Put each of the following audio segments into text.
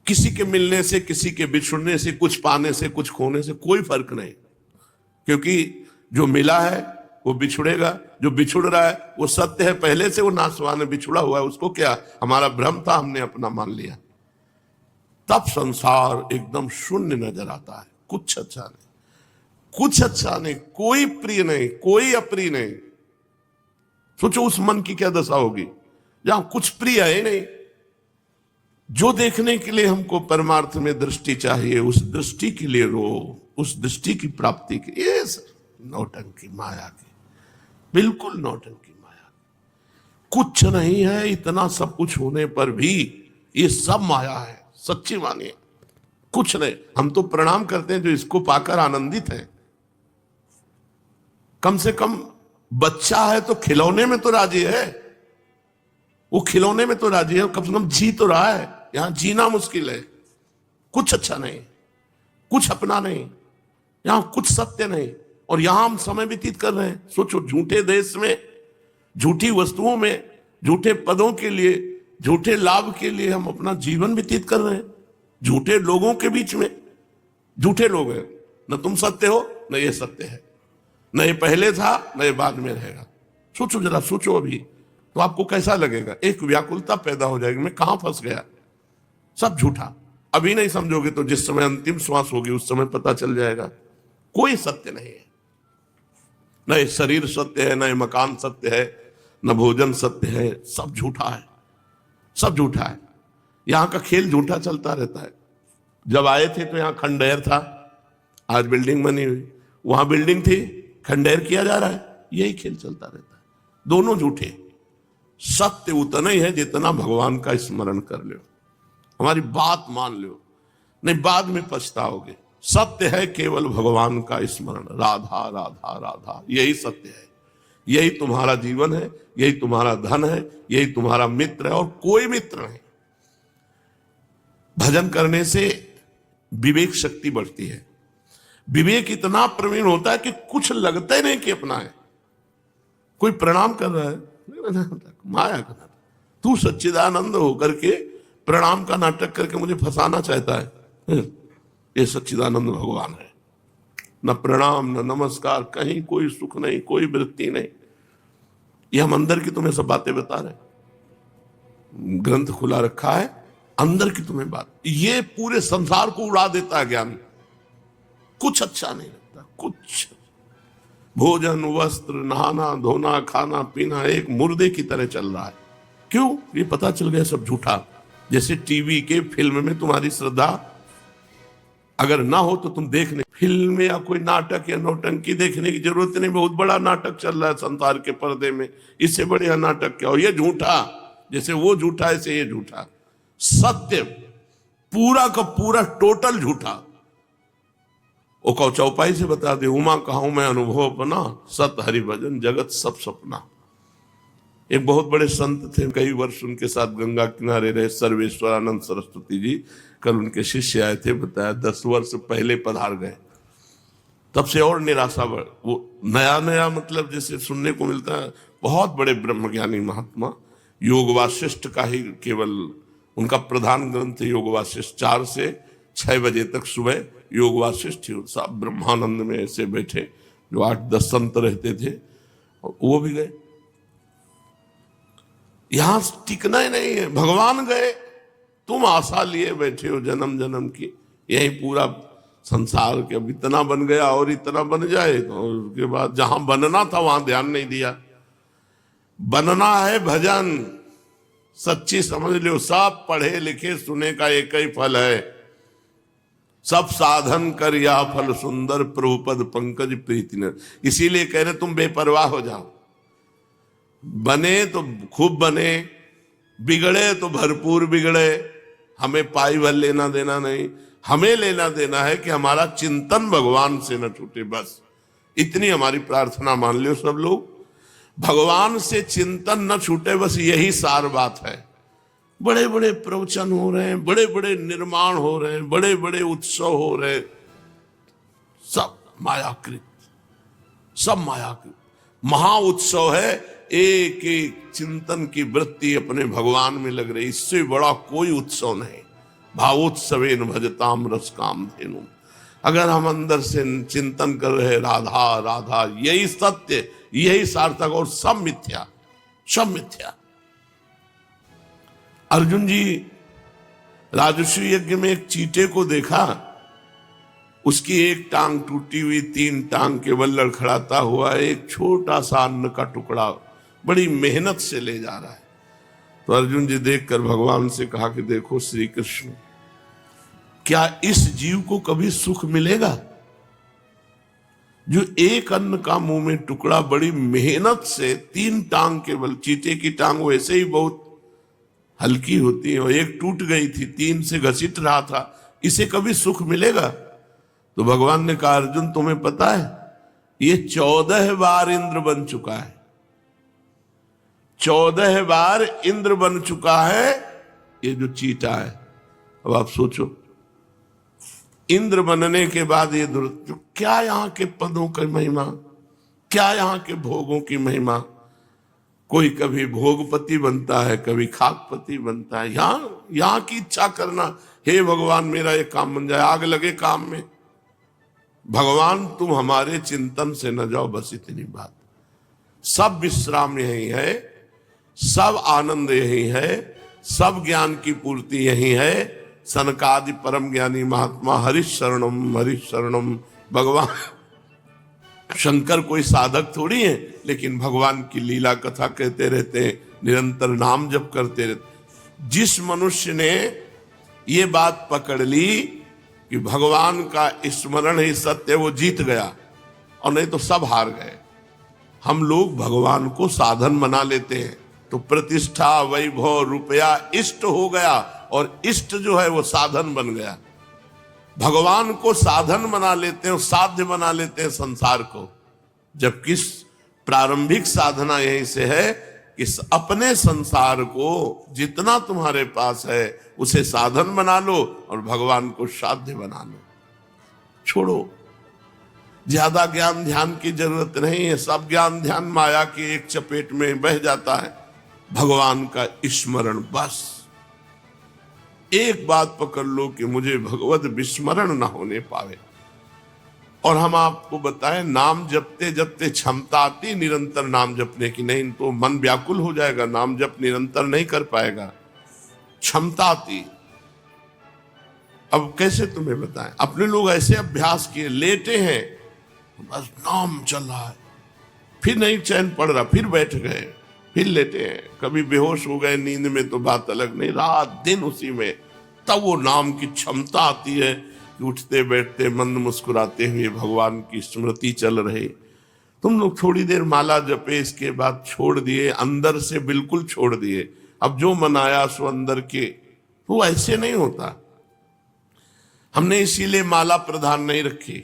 किसी के मिलने से, किसी के बिछुड़ने से, कुछ पाने से, कुछ खोने से कोई फर्क नहीं, क्योंकि जो मिला है वो बिछुड़ेगा, जो बिछुड़ रहा है वो सत्य है पहले से, वो नाशवान है, बिछुड़ा हुआ है, उसको क्या, हमारा भ्रम था, हमने अपना मान लिया। तब संसार एकदम शून्य नजर आता है, कुछ अच्छा नहीं, कुछ अच्छा नहीं, कोई प्रिय नहीं, कोई अप्रिय नहीं। सोचो उस मन की क्या दशा होगी जहां कुछ प्रिय है नहीं। जो देखने के लिए हमको परमार्थ में दृष्टि चाहिए, उस दृष्टि के लिए रो, उस दृष्टि की प्राप्ति के लिए नौटंकी माया की, बिल्कुल नौटंकी माया। कुछ नहीं है, इतना सब कुछ होने पर भी ये सब माया है, सच्ची मानिए, कुछ नहीं। हम तो प्रणाम करते हैं जो इसको पाकर आनंदित है। कम से कम बच्चा है तो खिलौने में तो राजी है, वो खिलौने में तो राजी है, कम से कम जी तो रहा है। यहां जीना मुश्किल है, कुछ अच्छा नहीं, कुछ अपना नहीं, यहां कुछ सत्य नहीं, और यहां हम समय व्यतीत कर रहे हैं। सोचो, झूठे देश में, झूठी वस्तुओं में, झूठे पदों के लिए, झूठे लाभ के लिए हम अपना जीवन व्यतीत कर रहे हैं, झूठे लोगों के बीच में। झूठे लोग हैं, न तुम सत्य हो न ये सत्य है, न ये पहले था न ये बाद में रहेगा। सोचो जरा, सोचो अभी तो आपको कैसा लगेगा, एक व्याकुलता पैदा हो जाएगी, मैं कहां फंस गया, सब झूठा। अभी नहीं समझोगे तो जिस समय अंतिम श्वास होगी उस समय पता चल जाएगा। कोई सत्य नहीं है, न ये शरीर सत्य है, न ये मकान सत्य है, न भोजन सत्य है, सब झूठा है, सब झूठा है। यहां का खेल झूठा चलता रहता है। जब आए थे तो यहां खंडहर था, आज बिल्डिंग बनी हुई, वहां बिल्डिंग थी, खंडहर किया जा रहा है, यही खेल चलता रहता है। दोनों झूठे। सत्य उतना ही है जितना भगवान का स्मरण कर लो, हमारी बात मान लो, नहीं बाद में पछताओगे। सत्य है केवल भगवान का स्मरण, राधा राधा राधा, यही सत्य है, यही तुम्हारा जीवन है, यही तुम्हारा धन है, यही तुम्हारा मित्र है, और कोई मित्र नहीं। भजन करने से विवेक शक्ति बढ़ती है, विवेक इतना प्रवीण होता है कि कुछ लगता ही नहीं कि अपना है। कोई प्रणाम कर रहा है, माया का नाटक, तू सच्चिदानंद होकर के प्रणाम का नाटक करके मुझे फंसाना चाहता है। ये सच्चिदानंद भगवान है। न प्रणाम न नमस्कार, कहीं कोई सुख नहीं, कोई वृत्ति नहीं। ये हम अंदर की तुम्हें सब बातें बता रहे हैं, ग्रंथ खुला रखा है, अंदर की तुम्हें बात। ये पूरे संसार को उड़ा देता है ज्ञान, कुछ अच्छा नहीं लगता, कुछ। भोजन, वस्त्र, नहाना धोना, खाना पीना एक मुर्दे की तरह चल रहा है। क्यों? ये पता चल गया सब झूठा। जैसे टीवी के फिल्म में तुम्हारी श्रद्धा अगर ना हो तो तुम देखने, फिल्म या कोई नाटक या नौटंकी देखने की जरूरत नहीं। बहुत बड़ा नाटक चल रहा है संसार के पर्दे में, इससे बढ़िया नाटक क्या हो। ये झूठा, जैसे वो झूठा ऐसे ये झूठा। सत्य पूरा का पूरा टोटल झूठा। वो कहो चौपाई से बता दे, उमा कहूं मैं अनुभव अपना, सत हरि भजन जगत सब सपना। एक बहुत बड़े संत थे, कई वर्ष उनके साथ गंगा किनारे रहे, सर्वेश्वरानंद सरस्वती जी। कल उनके शिष्य आए थे, बताया 10 वर्ष पहले पधार गए। तब से और निराशा बढ़, वो नया नया मतलब जैसे सुनने को मिलता है। बहुत बड़े ब्रह्मज्ञानी महात्मा, योग वासिष्ठ का ही केवल उनका प्रधान ग्रंथ योग वासिष्ठ। 4 से 6 बजे तक सुबह योग वासिष्ठ ही। सब ब्रह्मानंद में ऐसे बैठे, जो 8-10 संत रहते थे, और वो भी गए। यहां टिकना ही नहीं है। भगवान गए, तुम आशा लिए बैठे हो जन्म जन्म की, यही पूरा संसार के अब इतना बन गया और इतना बन जाए, और उसके बाद जहां बनना था वहां ध्यान नहीं दिया। बनना है भजन, सच्ची समझ लो। सब पढ़े लिखे सुने का एक ही फल है, सब साधन कर या फल सुंदर, प्रभुपद पंकज प्रीति न। इसीलिए कह रहे तुम बेपरवाह हो जाओ। बने तो खूब बने, बिगड़े तो भरपूर बिगड़े, हमें पाई भर लेना देना नहीं। हमें लेना देना है कि हमारा चिंतन भगवान से न छूटे, बस इतनी हमारी प्रार्थना मान लो सब लोग। भगवान से चिंतन न छूटे, बस यही सार बात है। बड़े बड़े प्रवचन हो रहे हैं, बड़े बड़े निर्माण हो रहे हैं, बड़े बड़े उत्सव हो रहे, सब मायाकृत, सब मायाकृत। महा उत्सव है, एक एक चिंतन की वृत्ति अपने भगवान में लग रही, इससे बड़ा कोई उत्सव नहीं। भावोत्सवेन भजताम रस काम धेनु। अगर हम अंदर से चिंतन कर रहे राधा राधा, यही सत्य, यही सार्थक, और सब मिथ्या, सब मिथ्या। अर्जुन जी राजस्व यज्ञ में एक चींटे को देखा, उसकी एक टांग टूटी हुई, 3 टांग केवल लड़खड़ाता हुआ एक छोटा सा अन्न का टुकड़ा बड़ी मेहनत से ले जा रहा है। तो अर्जुन जी देखकर भगवान से कहा कि देखो श्री कृष्ण, क्या इस जीव को कभी सुख मिलेगा जो एक अन्न का मुंह में टुकड़ा बड़ी मेहनत से 3 टांग केवल, चीते की टांग वैसे ही बहुत हल्की होती है और एक टूट गई थी, 3 से घसीट रहा था, इसे कभी सुख मिलेगा? तो भगवान ने कहा अर्जुन तुम्हें पता है ये 14 बार इंद्र बन चुका है, 14 बार इंद्र बन चुका है ये जो चीटा है। अब आप सोचो इंद्र बनने के बाद ये क्या यहाँ के पदों की महिमा, क्या यहाँ के भोगों की महिमा। कोई कभी भोगपति बनता है, कभी खाकपति बनता है। यहाँ की इच्छा करना, हे भगवान मेरा ये काम बन जाए, आग लगे काम में। भगवान तुम हमारे चिंतन से न जाओ, बस इतनी बात। सब विश्राम यही है, सब आनंद यही है, सब ज्ञान की पूर्ति यही है। सनकादि परम ज्ञानी महात्मा हरिश शरणम। भगवान शंकर कोई साधक थोड़ी है, लेकिन भगवान की लीला कथा कहते रहते हैं, निरंतर नाम जप करते रहते। जिस मनुष्य ने ये बात पकड़ ली कि भगवान का स्मरण ही सत्य, वो जीत गया, और नहीं तो सब हार गए। हम लोग भगवान को साधन बना लेते हैं तो प्रतिष्ठा, वैभव, रुपया इष्ट हो गया, और इष्ट जो है वो साधन बन गया। भगवान को साधन बना लेते हैं, साध्य बना लेते हैं संसार को। जबकि प्रारंभिक साधना यहीं से है कि अपने संसार को जितना तुम्हारे पास है उसे साधन बना लो और भगवान को साध्य बना लो। छोड़ो, ज्यादा ज्ञान ध्यान की जरूरत नहीं है। सब ज्ञान ध्यान माया की एक चपेट में बह जाता है। भगवान का स्मरण, बस एक बात पकड़ लो कि मुझे भगवत विस्मरण ना होने पावे। और हम आपको बताएं, नाम जपते जपते क्षमता आती निरंतर नाम जपने की, नहीं तो मन व्याकुल हो जाएगा, नाम जप निरंतर नहीं कर पाएगा। क्षमता आती। अब कैसे तुम्हें बताएं, अपने लोग ऐसे अभ्यास किए, लेटे हैं बस नाम चल रहा है, फिर नहीं चैन पड़ रहा, फिर बैठ गए, फिर लेटे हैं, कभी बेहोश हो गए नींद में तो बात अलग, नहीं रात दिन उसी में। तब वो नाम की क्षमता आती है कि उठते बैठते मंद मुस्कुराते हुए भगवान की स्मृति चल रही। तुम लोग थोड़ी देर माला जपे, इसके बाद छोड़ दिए, अंदर से बिल्कुल छोड़ दिए। अब जो मन आया सो अंदर के, वो ऐसे नहीं होता। हमने इसीलिए माला प्रधान नहीं रखी।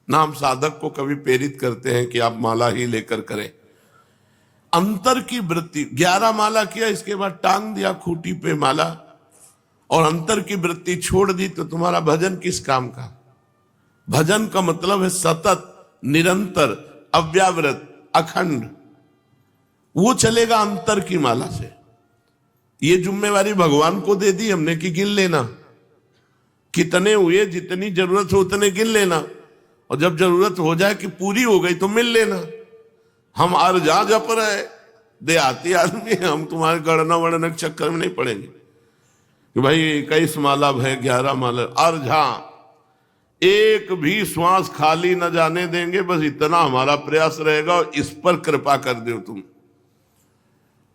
नाम साधक को कभी प्रेरित करते हैं कि आप माला ही लेकर करें। अंतर की वृत्ति, 11 माला किया, इसके बाद टांग दिया खूंटी पे माला, और अंतर की वृत्ति छोड़ दी, तो तुम्हारा भजन किस काम का? भजन का मतलब है सतत, निरंतर, अव्यावृत, अखंड। वो चलेगा अंतर की माला से। ये जिम्मेवारी भगवान को दे दी हमने कि गिन लेना, कितने हुए, जितनी जरूरत हो उतने गिन लेना, और जब जरूरत हो जाए कि पूरी हो गई तो मिल लेना। हम अर्जा जप रहे, देहाती आदमी, हम तुम्हारे गणना वणना के चक्कर में नहीं पड़ेंगे कि भाई 21 माला है, 11 माला। अर्जा एक भी श्वास खाली न जाने देंगे, बस इतना हमारा प्रयास रहेगा। और इस पर कृपा कर दो तुम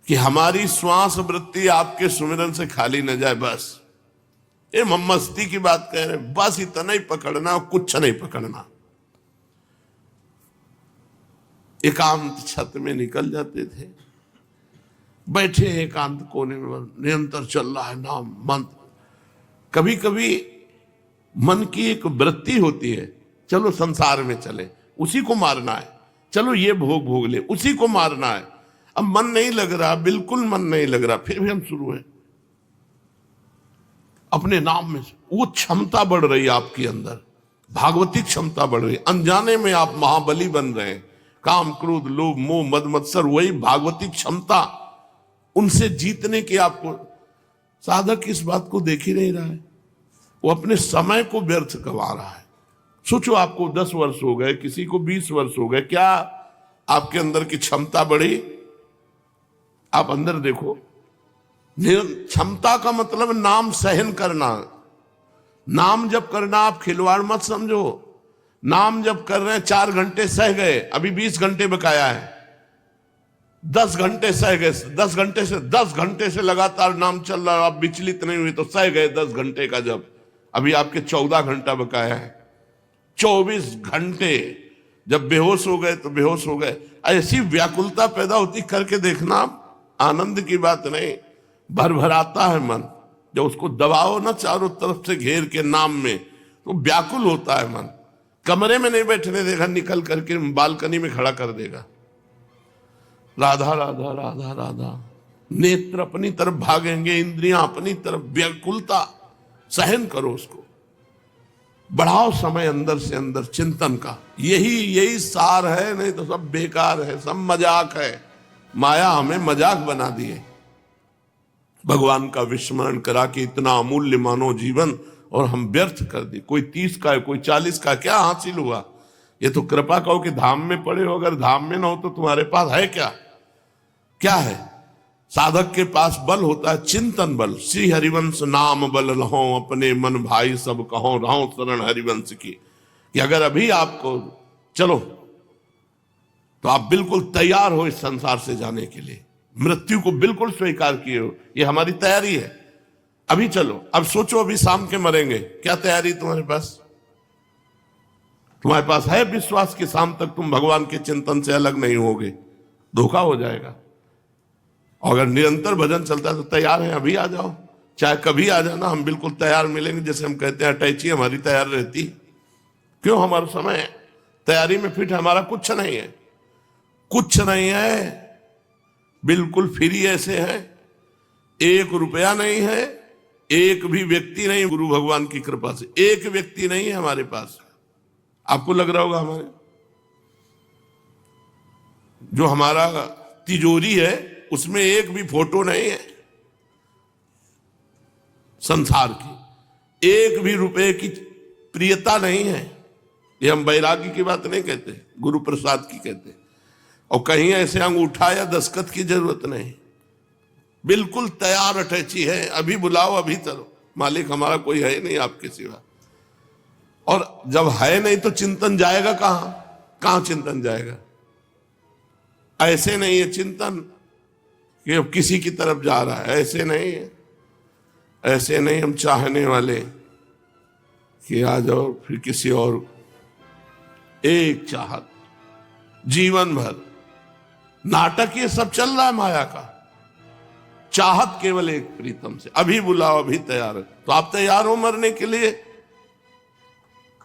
कि हमारी श्वास वृत्ति आपके सुमिरन से खाली न जाए। बस ये मस्ती की बात कह रहे, बस इतना ही पकड़ना, कुछ नहीं पकड़ना। एकांत छत में निकल जाते थे, बैठे एकांत कोने में, निरंतर चल रहा है नाम मंत्र। कभी कभी मन की एक वृत्ति होती है, चलो संसार में चले, उसी को मारना है, चलो ये भोग ले, उसी को मारना है। अब मन नहीं लग रहा, बिल्कुल मन नहीं लग रहा, फिर भी हम शुरू है अपने नाम में। वो क्षमता बढ़ रही है आपके अंदर, भागवती क्षमता बढ़ रही है। अनजाने में आप महाबली बन रहे हैं। काम, क्रोध, लोभ, मोह, मद मत्सर, वही भागवती क्षमता, उनसे जीतने की आपको। साधक इस बात को देख ही नहीं रहा है, वो अपने समय को व्यर्थ गंवा रहा है। सोचो, आपको 10 वर्ष हो गए, किसी को 20 वर्ष हो गए, क्या आपके अंदर की क्षमता बढ़ी? आप अंदर देखो। क्षमता का मतलब नाम सहन करना। नाम जब करना, आप खिलवाड़ मत समझो। नाम जब कर रहे हैं, 4 घंटे सह गए, अभी 20 घंटे बकाया है। 10 घंटे सह गए, 10 घंटे से लगातार नाम चल रहा, आप विचलित नहीं हुए तो सह गए 10 घंटे का। जब अभी आपके 14 घंटा बकाया है, 24 घंटे जब बेहोश हो गए तो बेहोश हो गए। ऐसी व्याकुलता पैदा होती, करके देखना, आनंद की बात नहीं, भरभराता है मन। जब उसको दबाओ ना चारों तरफ से घेर के नाम में, तो व्याकुल होता है मन। कमरे में नहीं बैठने देगा, निकल करके बालकनी में खड़ा कर देगा। राधा राधा राधा राधा, नेत्र अपनी तरफ भागेंगे, इंद्रियां अपनी तरफ। व्याकुलता सहन करो, उसको बढ़ाओ समय अंदर से अंदर चिंतन का। यही सार है, नहीं तो सब बेकार है, सब मजाक है। माया हमें मजाक बना दिए। भगवान का विस्मरण करा के इतना अमूल्य मानो जीवन, और हम व्यर्थ कर दी। कोई 30 का है, कोई 40 का, क्या हासिल हुआ? ये तो कृपा कहो कि धाम में पड़े हो, अगर धाम में ना हो तो तुम्हारे पास है क्या? क्या है? साधक के पास बल होता है चिंतन बल। श्री हरिवंश नाम बल लहो, अपने मन भाई सब कहो, रहो शरण हरिवंश की। कि अगर अभी आपको चलो तो आप बिल्कुल तैयार हो इस संसार से जाने के लिए, मृत्यु को बिल्कुल स्वीकार किए हो, ये हमारी तैयारी है। अभी चलो, अब सोचो, अभी शाम के मरेंगे, क्या तैयारी तुम्हारे पास? तुम्हारे पास है विश्वास कि शाम तक तुम भगवान के चिंतन से अलग नहीं होगे? धोखा हो जाएगा। और अगर निरंतर भजन चलता है तो तैयार है, अभी आ जाओ, चाहे कभी आ जाना, हम बिल्कुल तैयार मिलेंगे। जैसे हम कहते हैं अटैची हमारी तैयार रहती, क्यों? हमारा समय तैयारी में फिट, हमारा कुछ नहीं है, कुछ नहीं है, बिल्कुल फ्री ऐसे है। 1 रुपया नहीं है, एक भी व्यक्ति नहीं, गुरु भगवान की कृपा से 1 व्यक्ति नहीं है हमारे पास। आपको लग रहा होगा हमारे जो हमारा तिजोरी है उसमें 1 भी फोटो नहीं है संसार की, 1 भी रुपए की प्रियता नहीं है। ये हम वैराग्य की बात नहीं कहते, गुरु प्रसाद की कहते। और कहीं ऐसे अंगूठा या दस्तखत की जरूरत नहीं, बिल्कुल तैयार अटैची है। अभी बुलाओ, अभी चलो, मालिक हमारा कोई है नहीं आपके सिवा। और जब है नहीं तो चिंतन जाएगा कहां चिंतन जाएगा? ऐसे नहीं है चिंतन कि अब किसी की तरफ जा रहा है, ऐसे नहीं है, ऐसे नहीं हम चाहने वाले कि आ जाओ फिर किसी और। एक चाहत जीवन भर, नाटक ये सब चल रहा है माया का। चाहत केवल एक प्रीतम से, अभी बुलाओ, अभी तैयार है। तो आप तैयार हो मरने के लिए?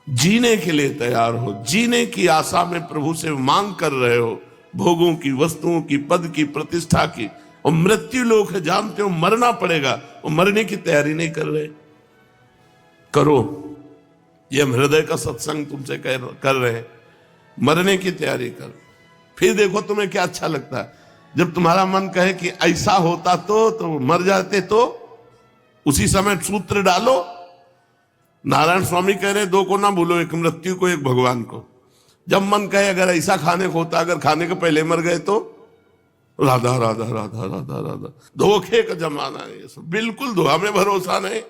जीने के लिए तैयार हो? जीने की आशा में प्रभु से मांग कर रहे हो, भोगों की, वस्तुओं की, पद की, प्रतिष्ठा की। और मृत्यु लोक है, जानते हो मरना पड़ेगा, और मरने की तैयारी नहीं कर रहे। करो, ये हम हृदय का सत्संग तुमसे कर रहे हैं, मरने की तैयारी करो। फिर देखो तुम्हें क्या अच्छा लगता है। जब तुम्हारा मन कहे कि ऐसा होता तो मर जाते, तो उसी समय सूत्र डालो। नारायण स्वामी कह रहे 2 को ना भूलो, एक मृत्यु को, एक भगवान को। जब मन कहे अगर ऐसा खाने को होता, अगर खाने के पहले मर गए तो राधा राधा राधा राधा राधा। धोखे का जमाना है ये सब, बिल्कुल धोखा में भरोसा नहीं।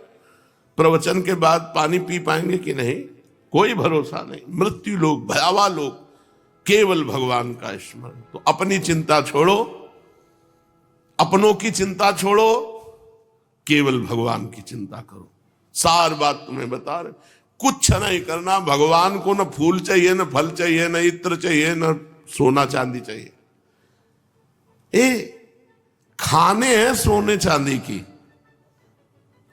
प्रवचन के बाद पानी पी पाएंगे कि नहीं, कोई भरोसा नहीं। मृत्यु लोग, भयावह लोग, केवल भगवान का स्मरण। तो अपनी चिंता छोड़ो, अपनों की चिंता छोड़ो, केवल भगवान की चिंता करो। सार बात तुम्हें बता रहे, कुछ नहीं करना। भगवान को न फूल चाहिए, न फल चाहिए, न इत्र चाहिए, न सोना चांदी चाहिए। खाने हैं सोने चांदी की,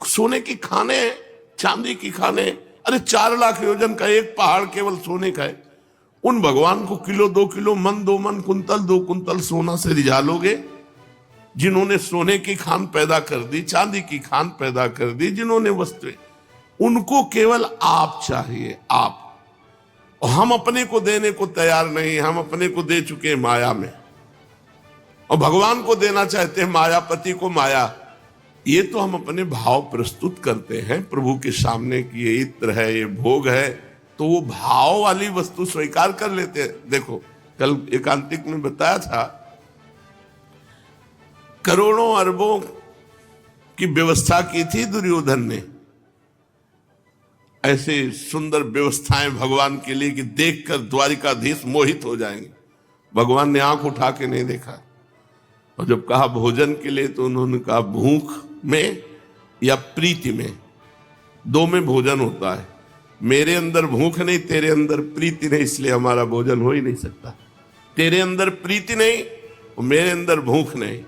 सोने की खाने हैं, चांदी की खाने। अरे 4 लाख योजन का एक पहाड़ केवल सोने का है। उन भगवान को किलो 2 किलो, मन 2 मन, कुंतल 2 कुंतल सोना से रिझा लोगे? जिन्होंने सोने की खान पैदा कर दी, चांदी की खान पैदा कर दी, जिन्होंने वस्तुएं, उनको केवल आप चाहिए, आप। और हम अपने को देने को तैयार नहीं, हम अपने को दे चुके माया में, और भगवान को देना चाहते हैं मायापति को माया। ये तो हम अपने भाव प्रस्तुत करते हैं प्रभु के सामने कि ये इत्र है, ये भोग है, तो वो भाव वाली वस्तु स्वीकार कर लेते हैं। देखो कल एकांतिक में बताया था, करोड़ों अरबों की व्यवस्था की थी दुर्योधन ने, ऐसे सुंदर व्यवस्थाएं भगवान के लिए कि देखकर द्वारिकाधीश मोहित हो जाएंगे। भगवान ने आंख उठा के नहीं देखा, और जब कहा भोजन के लिए तो उन्होंने कहा भूख में या प्रीति में, दो में भोजन होता है। मेरे अंदर भूख नहीं, तेरे अंदर प्रीति नहीं, इसलिए हमारा भोजन हो ही नहीं सकता। तेरे अंदर प्रीति नहीं और मेरे अंदर भूख नहीं।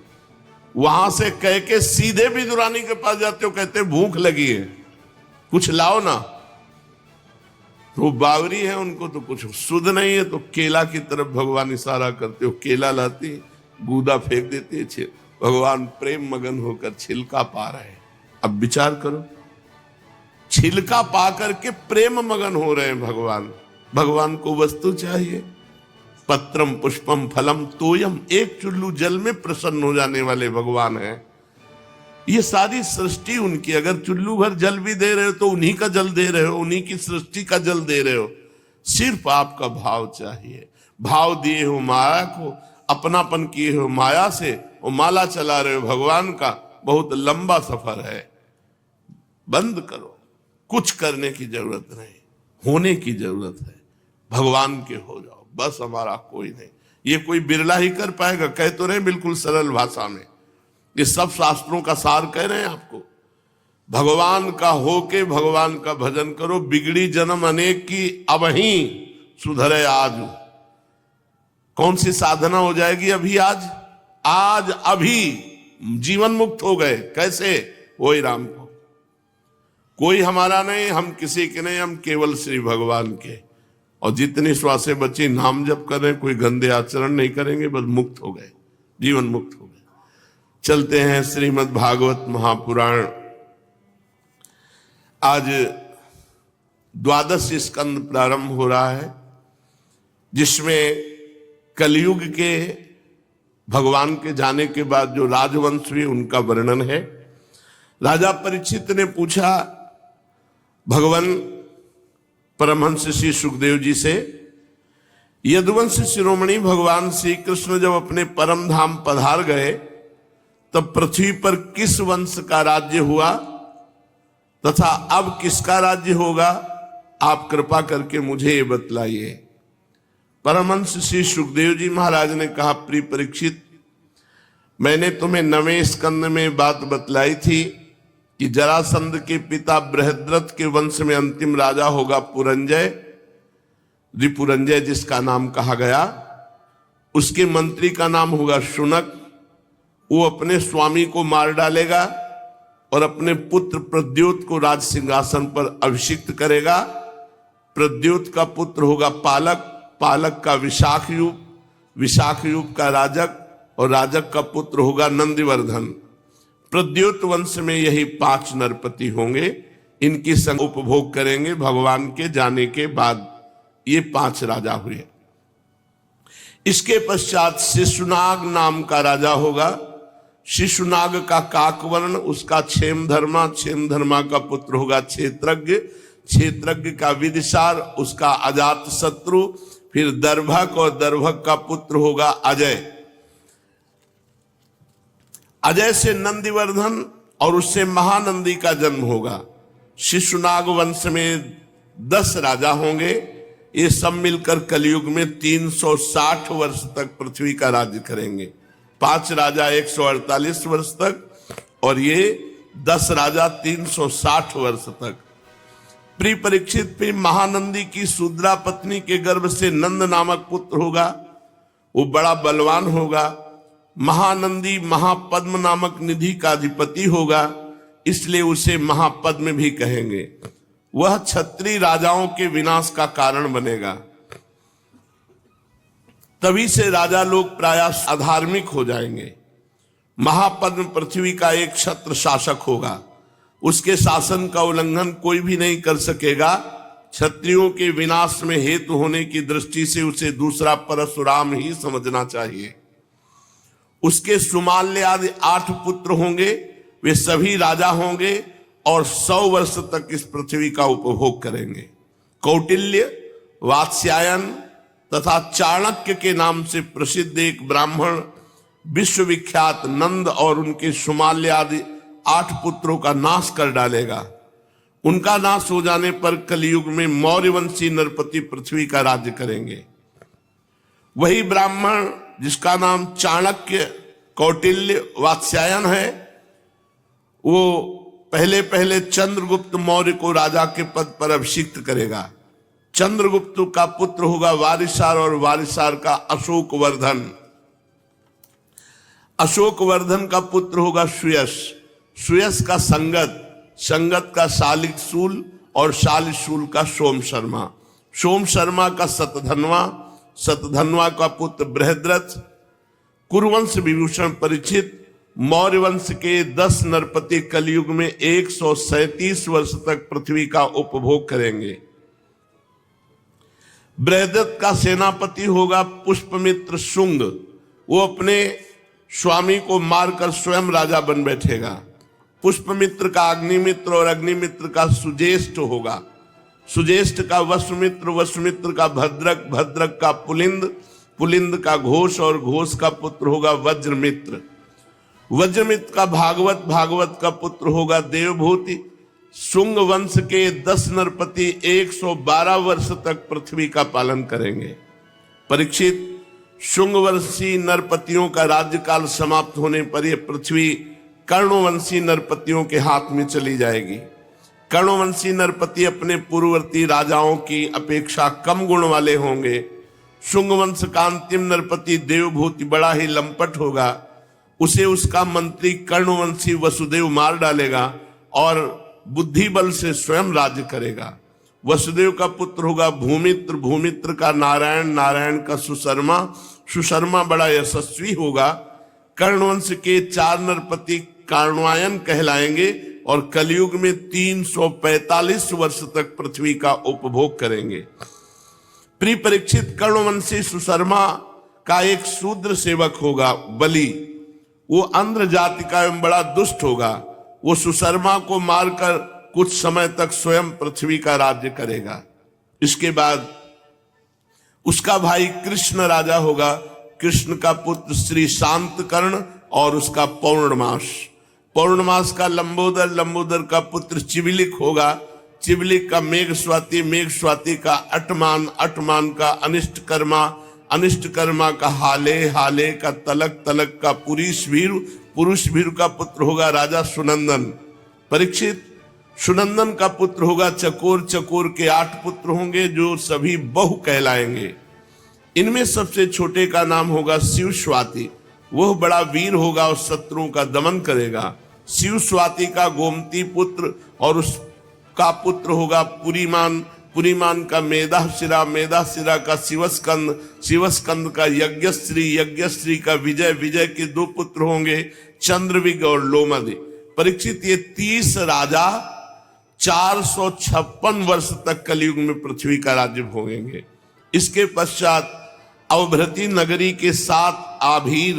वहां से कह के सीधे विदुरानी के पास जाते हो, कहते भूख लगी है, कुछ लाओ ना। तो बावरी है, उनको तो कुछ सुध नहीं है, तो केला की तरफ भगवान इशारा करते हो, केला लाती, गूदा फेंक देती है। भगवान प्रेम मगन होकर छिलका पा रहे हैं। अब विचार करो, छिलका पा करके प्रेम मगन हो रहे हैं भगवान। भगवान को वस्तु चाहिए, पत्रम पुष्पम फलम तोयम, एक चुल्लू जल में प्रसन्न हो जाने वाले भगवान हैं। ये सारी सृष्टि उनकी, अगर चुल्लू भर जल भी दे रहे हो तो उन्हीं का जल दे रहे हो, उन्हीं की सृष्टि का जल दे रहे हो। सिर्फ आपका भाव चाहिए। भाव दिए हो माया को, अपनापन किए हो माया से, और माला चला रहे हो भगवान का। बहुत लंबा सफर है, बंद करो। कुछ करने की जरूरत नहीं, होने की जरूरत है। भगवान के हो जाओ बस, हमारा कोई नहीं। ये कोई बिरला ही कर पाएगा। कह तो रहे बिल्कुल सरल भाषा में, ये सब शास्त्रों का सार कह रहे हैं आपको। भगवान का होके भगवान का भजन करो। बिगड़ी जन्म अनेक की, अब ही सुधरे आज। कौन सी साधना हो जाएगी अभी? आज अभी जीवन मुक्त हो गए। कैसे? वही राम को। कोई हमारा नहीं, हम किसी के नहीं, हम केवल श्री भगवान के। और जितनी श्वासें बची नाम जप कर रहे, कोई गंदे आचरण नहीं करेंगे, बस मुक्त हो गए, जीवन मुक्त हो गए। चलते हैं श्रीमद् भागवत महापुराण। आज 12 स्कंद प्रारंभ हो रहा है, जिसमें कलयुग के भगवान के जाने के बाद जो राजवंश हुए उनका वर्णन है। राजा परीक्षित ने पूछा भगवान परमहंस श्री सुखदेव जी से, यदुवंश शिरोमणि भगवान श्री कृष्ण जब अपने परम धाम पधार गए तब पृथ्वी पर किस वंश का राज्य हुआ तथा अब किसका राज्य होगा? आप कृपा करके मुझे ये बतलाइए। परमहंस श्री सुखदेव जी महाराज ने कहा, प्रिय परीक्षित, मैंने तुम्हें 9वें स्कंद में बात बतलाई थी कि जरासंध के पिता बृहद्रथ के वंश में अंतिम राजा होगा पुरंजय, रिपुरंजय जिसका नाम कहा गया। उसके मंत्री का नाम होगा शुनक। वो अपने स्वामी को मार डालेगा और अपने पुत्र प्रद्योत को राज सिंहासन पर अभिषिक्त करेगा। प्रद्योत का पुत्र होगा पालक, पालक का विशाखयूप, विशाखयूप का राजक, और राजक का पुत्र होगा नंदिवर्धन। प्रद्योत वंश में यही 5 नरपति होंगे। इनकी संग उपभोग करेंगे भगवान के जाने के बाद। ये 5 राजा हुए। इसके पश्चात शिशुनाग नाम का राजा होगा। शिशुनाग का काकवर्ण, उसका क्षेमधर्मा, क्षेमधर्मा का पुत्र होगा क्षेत्रज्ञ, क्षेत्रज्ञ का विदिशार, उसका अजात शत्रु, फिर दर्भक, और दर्भक का पुत्र होगा अजय। अजय से नंदिवर्धन और उससे महानंदी का जन्म होगा। शिशुनाग वंश में 10 राजा होंगे। ये सब मिलकर कलयुग में 360 वर्ष तक पृथ्वी का राज्य करेंगे। 5 राजा 148 वर्ष तक, और ये 10 राजा 360 वर्ष तक। प्रिय परीक्षित, फिर महानंदी की शूद्रा पत्नी के गर्भ से नंद नामक पुत्र होगा। वो बड़ा बलवान होगा। महानंदी महापद्म नामक निधि का अधिपति होगा, इसलिए उसे महापद्म भी कहेंगे। वह क्षत्रिय राजाओं के विनाश का कारण बनेगा। तभी से राजा लोग प्रायः अधार्मिक हो जाएंगे। महापद्म पृथ्वी का एक क्षत्र शासक होगा। उसके शासन का उल्लंघन कोई भी नहीं कर सकेगा। क्षत्रियों के विनाश में हेतु होने की दृष्टि से उसे दूसरा परशुराम ही समझना चाहिए। उसके सुमाल्य आदि 8 पुत्र होंगे। वे सभी राजा होंगे और 100 वर्ष तक इस पृथ्वी का उपभोग करेंगे। कौटिल्य, वात्स्यायन तथा चाणक्य के नाम से प्रसिद्ध एक ब्राह्मण विश्वविख्यात नंद और उनके सुमाल्य आदि 8 पुत्रों का नाश कर डालेगा। उनका नाश हो जाने पर कलयुग में मौर्यवंशी नरपति पृथ्वी का राज्य करेंगे। वही ब्राह्मण जिसका नाम चाणक्य, कौटिल्य, वात्स्यायन है, वो पहले पहले चंद्रगुप्त मौर्य को राजा के पद पर अभिषिक्त करेगा। चंद्रगुप्त का पुत्र होगा वारिसार और वारिसार का अशोकवर्धन। अशोकवर्धन का पुत्र होगा सुयश, सुयश का संगत, संगत का शालिशूल और शालिशूल का सोम शर्मा, सोम शर्मा का शतधन्वा, शतधन्वा का पुत्र बृहद्रथ, कुरुवंश विभूषण परीक्षित। मौर्य वंश के 10 नरपति कलयुग में 137 वर्ष तक पृथ्वी का उपभोग करेंगे। बृहद्रथ का सेनापति होगा पुष्पमित्र शुंग, वो अपने स्वामी को मारकर स्वयं राजा बन बैठेगा। पुष्पमित्र का अग्निमित्र और अग्निमित्र का सुज्येष्ठ होगा, सुज्येष्ठ का वसुमित्र, वसुमित्र का भद्रक, भद्रक का पुलिंद, पुलिंद का घोष और घोष का पुत्र होगा वज्रमित्र। वज्रमित्र का भागवत, भागवत का पुत्र होगा देवभूति। शुंग वंश के 10 नरपति 112 वर्ष तक पृथ्वी का पालन करेंगे। परीक्षित, शुंग वंशी नरपतियों का राज्यकाल समाप्त होने पर यह पृथ्वी कर्णवंशी नरपतियों के हाथ में चली जाएगी। कर्णवंशी नरपति अपने पूर्ववर्ती राजाओं की अपेक्षा कम गुण वाले होंगे। शुंग वंश का अंतिम नरपति देवभूति बड़ा ही लंपट होगा, उसे उसका मंत्री कर्णवंशी वसुदेव मार डालेगा और बुद्धि बल से स्वयं राज्य करेगा। वसुदेव का पुत्र होगा भूमित्र, भूमित्र का नारायण, नारायण का सुशर्मा, सुशर्मा बड़ा यशस्वी होगा। कर्णवंश के 4 नरपति कर्णवायन कहलाएंगे और कलयुग में 345 वर्ष तक पृथ्वी का उपभोग करेंगे। प्रिय परीक्षित, कर्णवंशी सुशर्मा का एक शूद्र सेवक होगा बलि, वो आंध्र जाति का एवं बड़ा दुष्ट होगा। वो सुशर्मा को मारकर कुछ समय तक स्वयं पृथ्वी का राज्य करेगा। इसके बाद उसका भाई कृष्ण राजा होगा। कृष्ण का पुत्र श्री शांतकर्ण और उसका पौर्णमास, पौर्णमास का लंबोदर, लंबोदर का पुत्र चिबिलिक होगा। चिबिलिक का मेघ स्वाति, मेघ स्वाति का अटमान, अटमान का अनिष्टकर्मा, अनिष्टकर्मा का हाले, हाले का तलक, तलक का पुरुषवीर, पुरुषवीर का पुत्र होगा राजा सुनंदन। परीक्षित, सुनंदन का पुत्र होगा चकोर, चकोर के 8 पुत्र होंगे जो सभी बहु कहलाएंगे। इनमें सबसे छोटे का नाम होगा शिव स्वाति, वह बड़ा वीर होगा और शत्रुओं का दमन करेगा। शिव स्वाति का गोमती पुत्र और उसका पुत्र होगा पुरीमान, पुरीमान का मेधाशिरा, मेधाशिरा का शिवस्कंद, शिवस्कंद का यज्ञश्री, यज्ञश्री का विजय, विजय के 2 पुत्र होंगे चंद्रविग और लोमद। परीक्षित, ये 30 राजा 456 वर्ष तक कलयुग में पृथ्वी का राज्य भोगेंगे। इसके पश्चात अवभृति नगरी के 7 आभीर,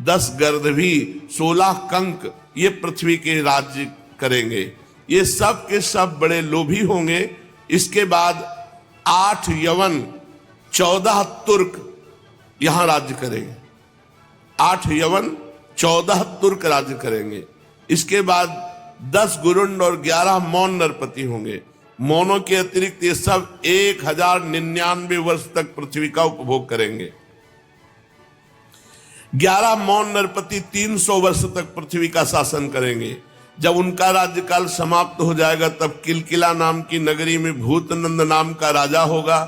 10 गर्दभी, 16 कंक ये पृथ्वी के राज्य करेंगे। ये सब के सब बड़े लोभी होंगे। इसके बाद 8 यवन, 14 तुर्क यहां राज्य करेंगे। 8 यवन, 14 तुर्क राज्य करेंगे। इसके बाद 10 गुरुंड और 11 मौन नरपति होंगे। मौनों के अतिरिक्त ये सब 1099 वर्ष तक पृथ्वी का उपभोग करेंगे। 11 मौन नरपति 300 वर्ष तक पृथ्वी का शासन करेंगे। जब उनका राज्यकाल समाप्त हो जाएगा तब किलकिला नाम की नगरी में भूतनंद नाम का राजा होगा।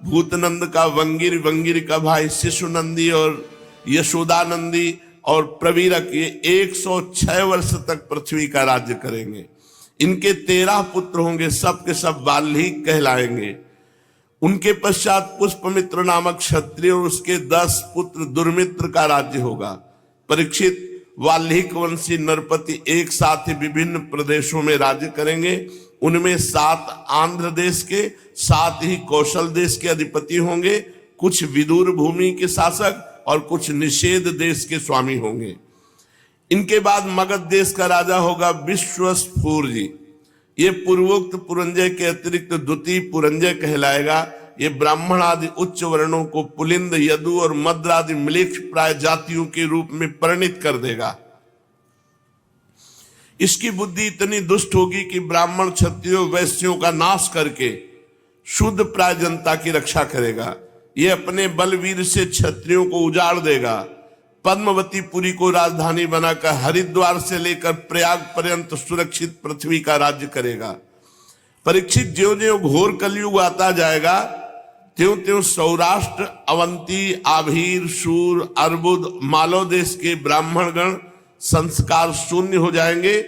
भूतनंद का वंगिर, वंगिर का भाई शिशुनंदी और यशोदानंदी और प्रवीरक ये 106 वर्ष तक पृथ्वी का राज्य करेंगे। इनके 13 पुत्र होंगे, सब के सब वाल्मीकि कहलाएंगे। उनके पश्चात पुष्पमित्र नामक क्षत्रिय और उसके 10 पुत्र दुर्मित्र का राज्य होगा। परीक्षित, वाल्मीकि वंशी नरपति एक साथ ही विभिन्न प्रदेशों में राज्य करेंगे। उनमें 7 आंध्र देश के, 7 ही कौशल देश के अधिपति होंगे। कुछ विदुर भूमि के शासक और कुछ निषेध देश के स्वामी होंगे। इनके बाद मगध देश का राजा होगा विश्वस्फूर जी। ये पूर्वोक्त पुरंजय के अतिरिक्त द्वितीय पुरंजय कहलाएगा। ये ब्राह्मण आदि उच्च वर्णों को पुलिंद, यदु और मद्र आदि म्लेच्छ प्राय जातियों के रूप में परिणित कर देगा। इसकी बुद्धि इतनी दुष्ट होगी कि ब्राह्मण, क्षत्रियों, वैश्यों का नाश करके शुद्ध प्राय जनता की रक्षा करेगा। ये अपने बलवीर से क्षत्रियों को उजाड़ देगा। पद्मवतीपुरी को राजधानी बनाकर हरिद्वार से लेकर प्रयाग पर्यंत सुरक्षित पृथ्वी का राज्य करेगा। परीक्षित, ज्यों ज्यों घोर कलयुग आता जाएगा त्यों त्यों सौराष्ट्र, अवंती, आभीर, शूर, अर्बुद, मालव देश के ब्राह्मणगण संस्कार शून्य हो जाएंगे।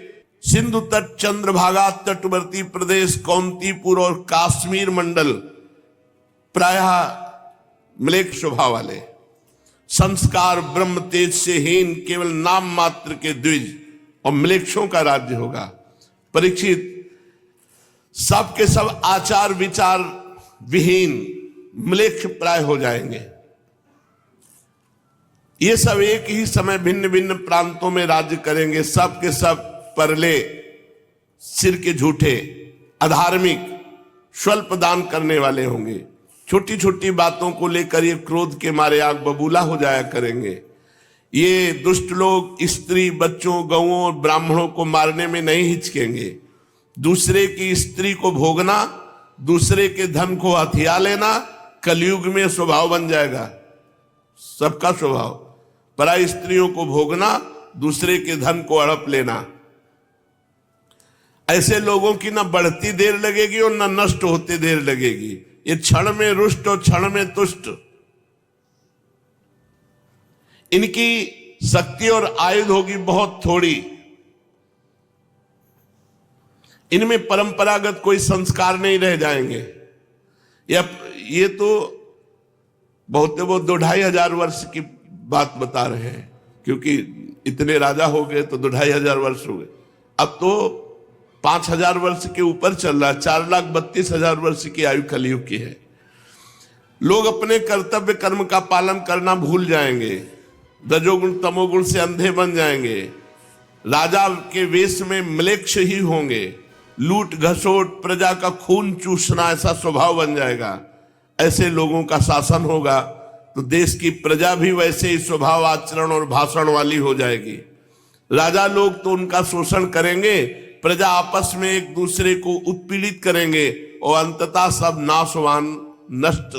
सिंधु तट, चंद्रभागा, तटवर्ती प्रदेश, कौंतीपुर और काश्मीर मंडल प्रायः म्लेच्छ स्वभाव वाले, संस्कार ब्रह्म तेज से हीन, केवल नाम मात्र के द्विज और म्लेच्छों का राज्य होगा। परीक्षित, सब के सब आचार विचार विहीन म्लेच्छ प्राय हो जाएंगे। ये सब एक ही समय भिन्न भिन्न प्रांतों में राज्य करेंगे। सब के सब परले, सिर के झूठे, अधार्मिक, स्वल्प दान करने वाले होंगे। छोटी छोटी बातों को लेकर ये क्रोध के मारे आग बबूला हो जाया करेंगे। ये दुष्ट लोग स्त्री, बच्चों, गौओं और ब्राह्मणों को मारने में नहीं हिचकेंगे। दूसरे की स्त्री को भोगना, दूसरे के धन को हथिया लेना कलयुग में स्वभाव बन जाएगा। सबका स्वभाव, पराई स्त्रियों को भोगना, दूसरे के धन को हड़प लेना। ऐसे लोगों की न बढ़ती देर लगेगी और न नष्ट होते देर लगेगी। ये क्षण में रुष्ट और क्षण में तुष्ट। इनकी शक्ति और आयुध होगी बहुत थोड़ी। इनमें परंपरागत कोई संस्कार नहीं रह जाएंगे। ये तो बहुत 2-2,500 वर्ष की बात बता रहे हैं, क्योंकि इतने राजा हो गए तो 2,500 वर्ष हो गए। अब तो 5,000 वर्ष के ऊपर चल रहा है। 4,32,000 वर्ष की आयु कलयुग की है। लोग अपने कर्तव्य कर्म का पालन करना भूल जाएंगे। रजोगुण तमोगुण से अंधे बन जाएंगे। राजा के वेश में म्लेच्छ ही होंगे। लूट घसोट, प्रजा का खून चूसना ऐसा स्वभाव बन जाएगा। ऐसे लोगों का शासन होगा तो देश की प्रजा भी वैसे ही स्वभाव, आचरण और भाषण वाली हो जाएगी। राजा लोग तो उनका शोषण करेंगे, प्रजा आपस में एक दूसरे को उत्पीड़ित करेंगे और अंततः सब नाशवान, नष्ट।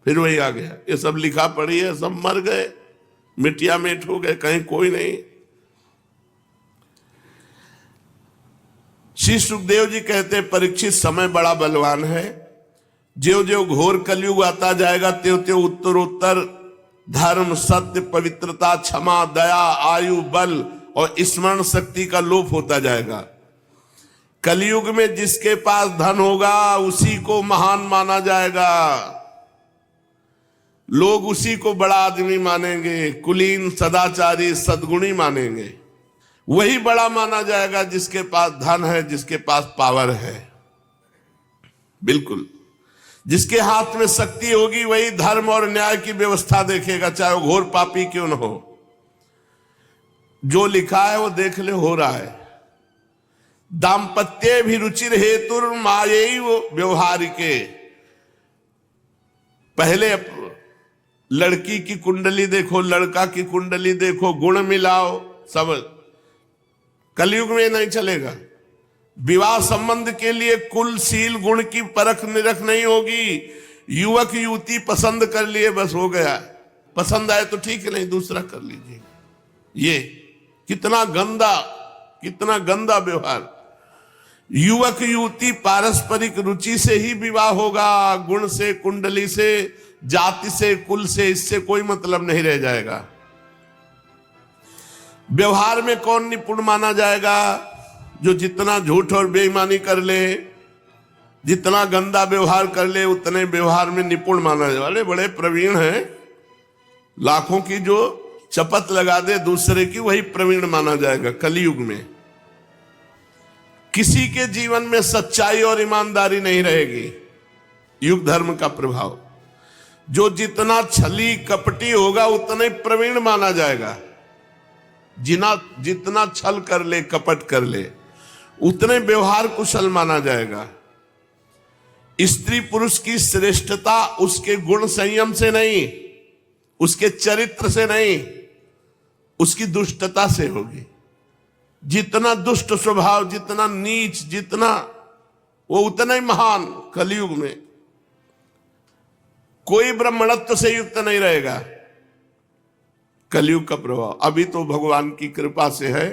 फिर वही आ गया, ये सब लिखा पढ़ी है, सब मर गए, मिटिया मेट हो गए, कहीं कोई नहीं। श्री सुखदेव जी कहते, परीक्षित, समय बड़ा बलवान है। ज्यों ज्यों घोर कलयुग आता जाएगा त्यों त्यों उत्तरोत्तर धर्म, सत्य, पवित्रता, क्षमा, दया, आयु, बल और स्मरण शक्ति का लोप होता जाएगा। कलयुग में जिसके पास धन होगा उसी को महान माना जाएगा। लोग उसी को बड़ा आदमी मानेंगे, कुलीन, सदाचारी, सद्गुणी मानेंगे। वही बड़ा माना जाएगा जिसके पास धन है, जिसके पास पावर है। बिल्कुल, जिसके हाथ में शक्ति होगी वही धर्म और न्याय की व्यवस्था देखेगा, चाहे वो घोर पापी क्यों न हो। जो लिखा है वो देख ले, हो रहा है। दाम्पत्ये भी रुचिर हेतुर मायैव व्यवहारिके। पहले लड़की की कुंडली देखो, लड़का की कुंडली देखो, गुण मिलाओ, सब। कलयुग में नहीं चलेगा। विवाह संबंध के लिए कुल, सील, गुण की परख निरख नहीं होगी। युवक युवती पसंद कर लिए, बस हो गया। पसंद आए तो ठीक है, नहीं दूसरा कर लीजिए। ये कितना गंदा व्यवहार। युवक युवती पारस्परिक रुचि से ही विवाह होगा, गुण से, कुंडली से, जाति से, कुल से, इससे कोई मतलब नहीं रह जाएगा। व्यवहार में कौन निपुण माना जाएगा? जो जितना झूठ और बेईमानी कर ले, जितना गंदा व्यवहार कर ले, उतने व्यवहार में निपुण माना जाए। वाले बड़े प्रवीण हैं, लाखों की जो शपथ लगा दे दूसरे की, वही प्रवीण माना जाएगा कलयुग में। किसी के जीवन में सच्चाई और ईमानदारी नहीं रहेगी। युग धर्म का प्रभाव। जो जितना छली कपटी होगा उतना ही प्रवीण माना जाएगा। जितना छल कर ले, कपट कर ले, उतने व्यवहार कुशल माना जाएगा। स्त्री पुरुष की श्रेष्ठता उसके गुण संयम से नहीं, उसके चरित्र से नहीं, उसकी दुष्टता से होगी। जितना दुष्ट स्वभाव, जितना नीच, जितना वो उतना ही महान। कलयुग में कोई ब्राह्मणत्व से युक्त नहीं रहेगा। कलयुग का प्रभाव अभी तो भगवान की कृपा से है,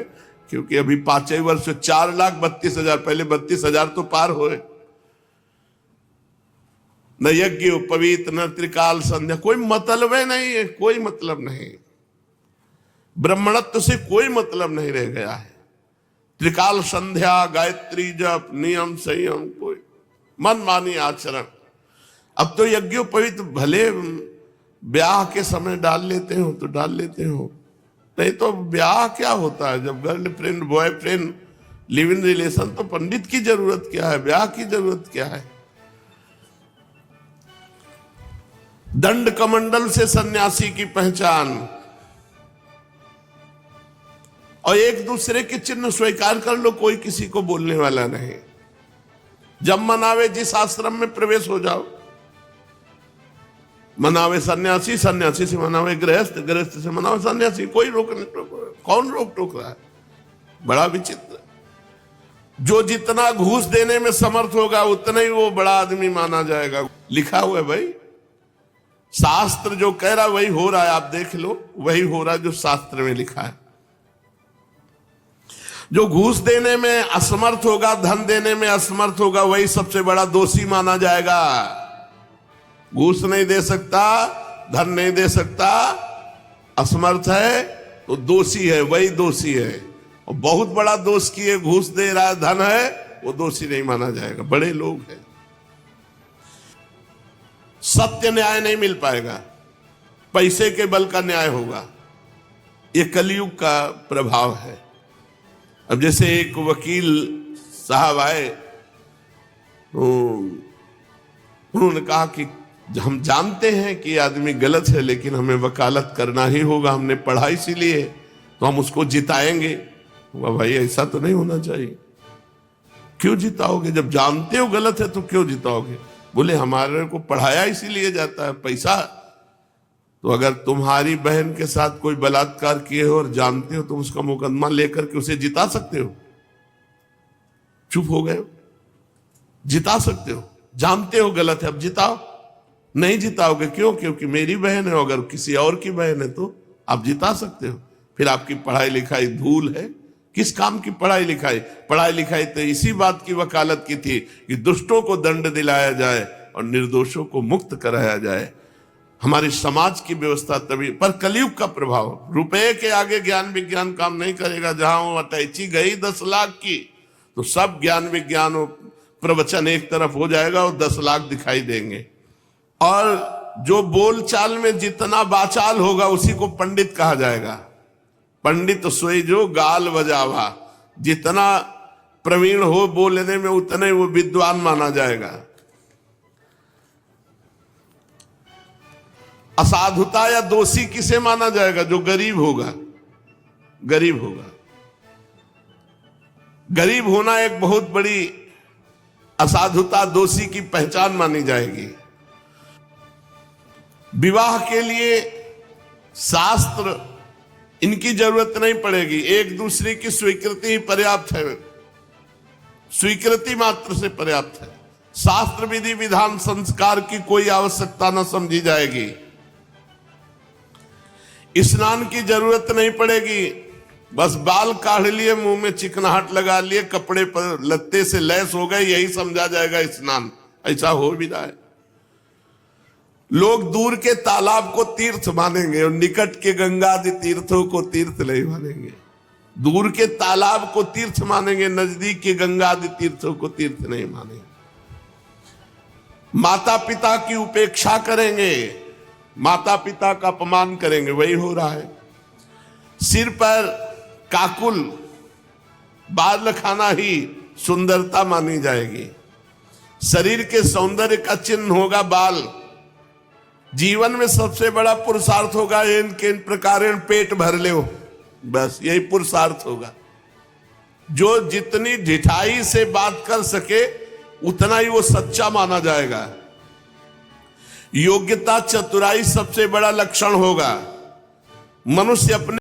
क्योंकि अभी 5 वर्ष 4,32,000, पहले 32,000 तो पार हुए। न यज्ञ उपवीत, न त्रिकाल संध्या, कोई मतलब नहीं है, कोई मतलब नहीं। ब्राह्मणत्व से कोई मतलब नहीं रह गया है। त्रिकाल संध्या, गायत्री जप, नियम संयम, कोई मनमानी आचरण। अब तो यज्ञोपवीत भले ब्याह के समय डाल लेते हो तो डाल लेते हो, नहीं तो ब्याह क्या होता है? जब girlfriend boyfriend live in relation, तो पंडित की जरूरत क्या है? ब्याह की जरूरत क्या है? दंड कमंडल से सन्यासी की पहचान, और एक दूसरे के चिन्ह स्वीकार कर लो, कोई किसी को बोलने वाला नहीं। जब मनावे जिस आश्रम में प्रवेश हो जाओ, मनावे सन्यासी, सन्यासी से मनावे गृहस्थ, गृहस्थ से मनावे सन्यासी, कोई रोक नहीं टोक, कौन रोक टोक रहा है? बड़ा विचित्र। जो जितना घूस देने में समर्थ होगा उतना ही वो बड़ा आदमी माना जाएगा। लिखा हुआ है भाई, शास्त्र जो कह रहा वही हो रहा है। आप देख लो, वही हो रहा है जो शास्त्र में लिखा है। जो घूस देने में असमर्थ होगा, धन देने में असमर्थ होगा, वही सबसे बड़ा दोषी माना जाएगा। घूस नहीं दे सकता, धन नहीं दे सकता, असमर्थ है तो दोषी है, वही दोषी है। और बहुत बड़ा दोष किए, घूस दे रहा है, धन है, वो दोषी नहीं माना जाएगा। बड़े लोग हैं। सत्य न्याय नहीं मिल पाएगा, पैसे के बल का न्याय होगा। ये कलयुग का प्रभाव है। अब जैसे एक वकील साहब आए, उन्होंने कहा कि हम जानते हैं कि आदमी गलत है, लेकिन हमें वकालत करना ही होगा, हमने पढ़ा इसीलिए, तो हम उसको जिताएंगे। भाई ऐसा तो नहीं होना चाहिए। क्यों जिताओगे? जब जानते हो गलत है तो क्यों जिताओगे? बोले हमारे को पढ़ाया इसीलिए जाता है, पैसा। तो अगर तुम्हारी बहन के साथ कोई बलात्कार किए हो और जानते हो, तो उसका मुकदमा लेकर के उसे जिता सकते हो? चुप हो गए? जिता सकते हो, जानते हो गलत है, अब जिताओ। नहीं जिताओगे, क्यों? क्योंकि मेरी बहन है, अगर किसी और की बहन है तो आप जिता सकते हो। फिर आपकी पढ़ाई लिखाई धूल है। किस काम की पढ़ाई लिखाई? पढ़ाई लिखाई तो इसी बात की वकालत की थी कि दुष्टों को दंड दिलाया जाए और निर्दोषों को मुक्त कराया जाए। हमारे समाज की व्यवस्था तभी। पर कलयुग का प्रभाव, रुपए के आगे ज्ञान विज्ञान काम नहीं करेगा। जहां वो अटैची गई 10 लाख की, तो सब ज्ञान विज्ञान प्रवचन एक तरफ हो जाएगा और 10 लाख दिखाई देंगे। और जो बोलचाल में जितना बाचाल होगा उसी को पंडित कहा जाएगा। पंडित सोई जो गाल बजावा, जितना प्रवीण हो बोलने में उतना ही वो विद्वान माना जाएगा। असाधुता या दोषी किसे माना जाएगा? जो गरीब होगा। गरीब होगा, गरीब होना एक बहुत बड़ी असाधुता, दोषी की पहचान मानी जाएगी। विवाह के लिए शास्त्र इनकी जरूरत नहीं पड़ेगी, एक दूसरे की स्वीकृति ही पर्याप्त है। स्वीकृति मात्र से पर्याप्त है। शास्त्र विधि विधान संस्कार की कोई आवश्यकता न समझी जाएगी। स्नान की जरूरत नहीं पड़ेगी, बस बाल काढ़ लिए, मुंह में चिकनाहट लगा लिए, कपड़े पर लत्ते से लैस हो गए, यही समझा जाएगा स्नान। ऐसा हो भी रहा है। लोग दूर के तालाब को तीर्थ मानेंगे और निकट के गंगा आदि तीर्थों को तीर्थ नहीं मानेंगे। दूर के तालाब को तीर्थ मानेंगे, नजदीक के गंगा आदि तीर्थों को तीर्थ नहीं मानेंगे। माता पिता की उपेक्षा करेंगे, माता पिता का अपमान करेंगे, वही हो रहा है। सिर पर काकुल बाल खाना ही सुंदरता मानी जाएगी। शरीर के सौंदर्य का चिन्ह होगा बाल। जीवन में सबसे बड़ा पुरुषार्थ होगा इन प्रकार पेट भर ले, बस यही पुरुषार्थ होगा। जो जितनी ढिठाई से बात कर सके उतना ही वो सच्चा माना जाएगा। योग्यता चतुराई सबसे बड़ा लक्षण होगा। मनुष्य अपने